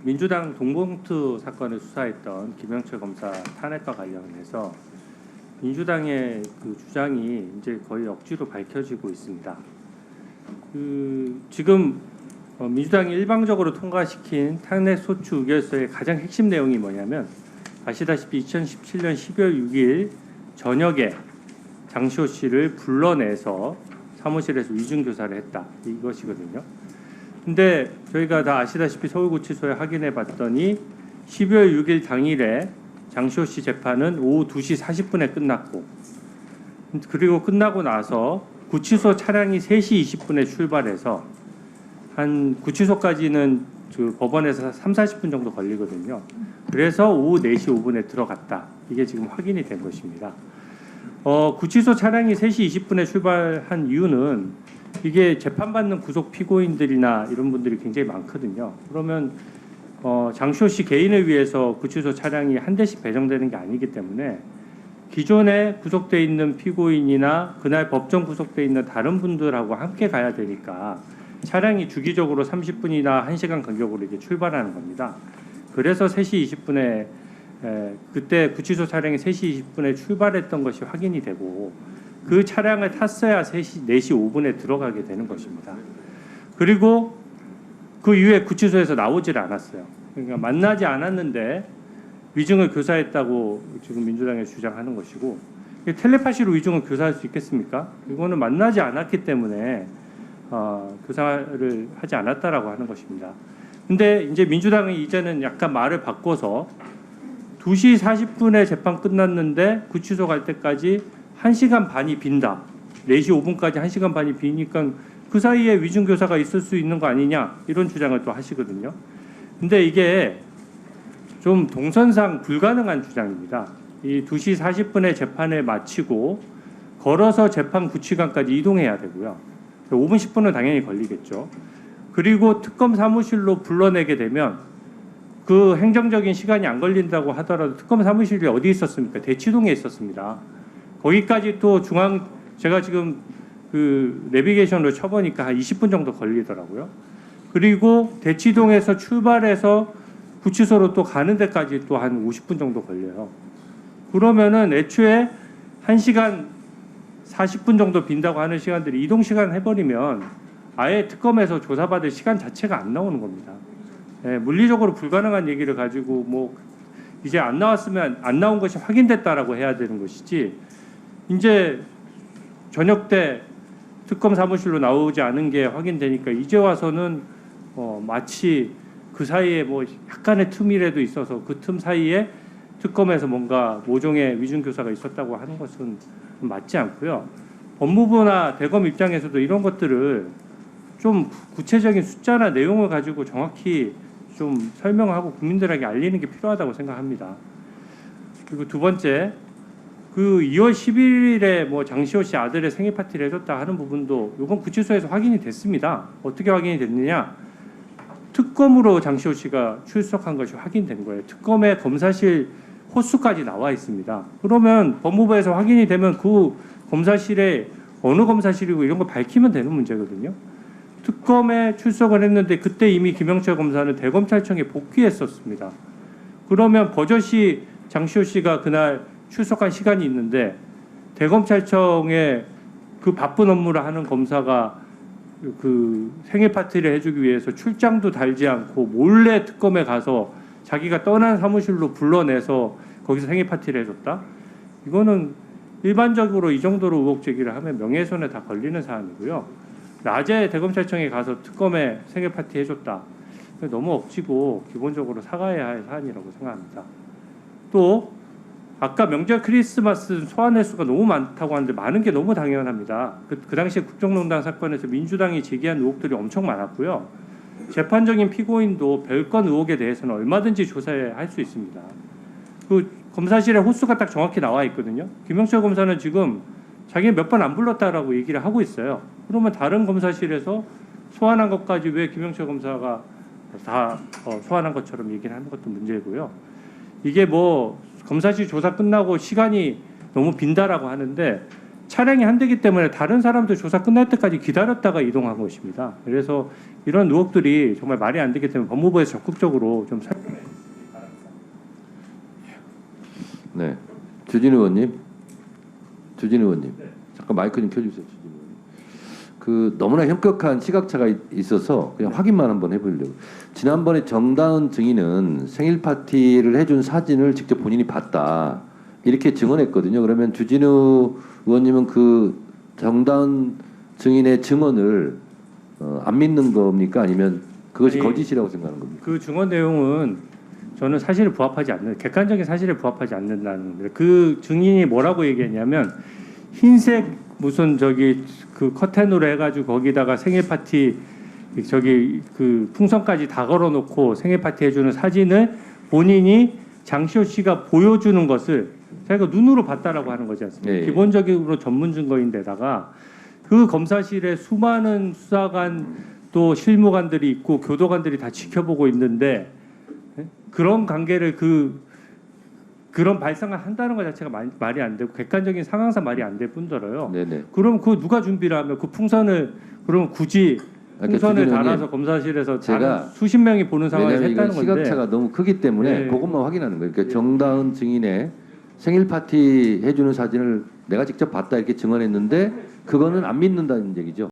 민주당 동봉투 사건을 수사했던 김영철 검사 탄핵과 관련해서 민주당의 그 주장이 이제 거의 억지로 밝혀지고 있습니다. 지금 민주당이 일방적으로 통과시킨 탄핵소추 의결서의 가장 핵심 내용이 뭐냐면, 아시다시피 2017년 12월 6일 저녁에 장시호 씨를 불러내서 사무실에서 위중교사를 했다, 이것이거든요. 근데 저희가 다 아시다시피 서울구치소에 확인해 봤더니 12월 6일 당일에 장시호 씨 재판은 오후 2시 40분에 끝났고, 그리고 끝나고 나서 구치소 차량이 3시 20분에 출발해서 한 구치소까지는 그 법원에서 3, 40분 정도 걸리거든요. 그래서 오후 4시 5분에 들어갔다, 이게 지금 확인이 된 것입니다. 구치소 차량이 3시 20분에 출발한 이유는, 이게 재판받는 구속 피고인들이나 이런 분들이 굉장히 많거든요. 그러면 장시호 씨 개인을 위해서 구치소 차량이 한 대씩 배정되는 게 아니기 때문에 기존에 구속돼 있는 피고인이나 그날 법정 구속돼 있는 다른 분들하고 함께 가야 되니까 차량이 주기적으로 30분이나 1시간 간격으로 이렇게 출발하는 겁니다. 그래서 3시 20분에 그때 구치소 차량이 3시 20분에 출발했던 것이 확인이 되고, 그 차량을 탔어야 4시 5분에 들어가게 되는 것입니다. 그리고 그 이후에 구치소에서 나오질 않았어요. 그러니까 만나지 않았는데 위증을 교사했다고 지금 민주당이 주장하는 것이고, 텔레파시로 위증을 교사할 수 있겠습니까? 이거는 만나지 않았기 때문에 교사를 하지 않았다라고 하는 것입니다. 근데 이제 민주당은 이제는 약간 말을 바꿔서 2시 40분에 재판 끝났는데 구치소 갈 때까지 1시간 반이 빈다, 4시 5분까지 1시간 반이 비니까 그 사이에 위중교사가 있을 수 있는 거 아니냐, 이런 주장을 또 하시거든요. 근데 이게 좀 동선상 불가능한 주장입니다. 이 2시 40분에 재판을 마치고 걸어서 재판 구치관까지 이동해야 되고요. 5분 10분은 당연히 걸리겠죠. 그리고 특검 사무실로 불러내게 되면 그 행정적인 시간이 안 걸린다고 하더라도 특검 사무실이 어디 있었습니까? 대치동에 있었습니다. 거기까지 또 제가 지금 그 내비게이션으로 쳐보니까 한 20분 정도 걸리더라고요. 그리고 대치동에서 출발해서 구치소로 또 가는 데까지 또 한 50분 정도 걸려요. 그러면은 애초에 1시간 40분 정도 빈다고 하는 시간들이 이동 시간 해버리면 아예 특검에서 조사받을 시간 자체가 안 나오는 겁니다. 물리적으로 불가능한 얘기를 가지고 뭐 이제 안 나왔으면 안 나온 것이 확인됐다라고 해야 되는 것이지, 이제 저녁 때 특검 사무실로 나오지 않은 게 확인되니까 이제 와서는 마치 그 사이에 뭐 약간의 틈이라도 있어서 그 틈 사이에 특검에서 뭔가 모종의 위중교사가 있었다고 하는 것은 맞지 않고요. 법무부나 대검 입장에서도 이런 것들을 좀 구체적인 숫자나 내용을 가지고 정확히 좀 설명하고 국민들에게 알리는 게 필요하다고 생각합니다. 그리고 두 번째, 그 2월 11일에 뭐 장시호 씨 아들의 생일 파티를 해줬다 하는 부분도 이번 구치소에서 확인이 됐습니다. 어떻게 확인이 됐느냐? 특검으로 장시호 씨가 출석한 것이 확인된 거예요. 특검의 검사실 호수까지 나와 있습니다. 그러면 법무부에서 확인이 되면 그 검사실에 어느 검사실이고 이런 거 밝히면 되는 문제거든요. 특검에 출석을 했는데 그때 이미 김영철 검사는 대검찰청에 복귀했었습니다. 그러면 버젓이 장시호 씨가 그날 출석한 시간이 있는데 대검찰청에 그 바쁜 업무를 하는 검사가 그 생일 파티를 해주기 위해서 출장도 달지 않고 몰래 특검에 가서 자기가 떠난 사무실로 불러내서 거기서 생일 파티를 해줬다? 이거는 일반적으로 이 정도로 의혹 제기를 하면 명예훼손에 다 걸리는 사안이고요. 낮에 대검찰청에 가서 특검에 생일 파티 해줬다, 너무 억지고 기본적으로 사과해야 할 사안이라고 생각합니다. 또 아까 명절 크리스마스 소환 횟수가 너무 많다고 하는데 많은 게 너무 당연합니다. 그 당시에 국정농단 사건에서 민주당이 제기한 의혹들이 엄청 많았고요. 재판적인 피고인도 별건 의혹에 대해서는 얼마든지 조사할 수 있습니다. 그 검사실에 호수가 딱 정확히 나와 있거든요. 김영철 검사는 지금 자기는 몇 번 안 불렀다라고 얘기를 하고 있어요. 그러면 다른 검사실에서 소환한 것까지 왜 김영철 검사가 다 소환한 것처럼 얘기를 하는 것도 문제고요. 이게 뭐 검사실 조사 끝나고 시간이 너무 빈다라고 하는데 차량이 한 대기 때문에 다른 사람도 조사 끝날 때까지 기다렸다가 이동한 것입니다. 그래서 이런 의혹들이 정말 말이 안 되기 때문에 법무부에서 적극적으로 좀 설명해 주시기 바랍니다. 네, 주진 의원님, 잠깐 마이크 좀 켜주세요, 주진 의원님. 그 너무나 현격한 시각차가 있어서 그냥 확인만 한번 해보려고. 지난번에 정다은 증인은 생일 파티를 해준 사진을 직접 본인이 봤다 이렇게 증언했거든요. 그러면 주진우 의원님은 그 정다은 증인의 증언을 안 믿는 겁니까? 아니면 그것이 아니, 거짓이라고 생각하는 겁니까? 그 증언 내용은 저는 사실에 부합하지 않는, 객관적인 사실에 부합하지 않는다는 겁니다. 그 증인이 뭐라고 얘기했냐면 흰색 무슨 저기 그 커튼으로 해가지고 거기다가 생일 파티 저기 그 풍선까지 다 걸어놓고 생일 파티 해주는 사진을 본인이 장시호 씨가 보여주는 것을 자기가 눈으로 봤다라고 하는 거지 않습니까? 예, 예. 기본적으로 전문 증거인데다가 그 검사실에 수많은 수사관 또 실무관들이 있고 교도관들이 다 지켜보고 있는데 그런 관계를 그런 발상을 한다는 것 자체가 말이 안 되고 객관적인 상황상 말이 안 될 뿐더러요. 네네. 그럼 그 누가 준비를 하면 그 풍선을 그럼 굳이 그러니까 풍선을 주진 의원님, 달아서 검사실에서 제가 다른 수십 명이 보는 상황에서 왜냐하면 이건 했다는 건데 시각차가 너무 크기 때문에 네. 그것만 확인하는 거예요. 그러니까 정다은 증인의 생일 파티 해주는 사진을 내가 직접 봤다 이렇게 증언했는데 그거는 안 믿는다는 얘기죠.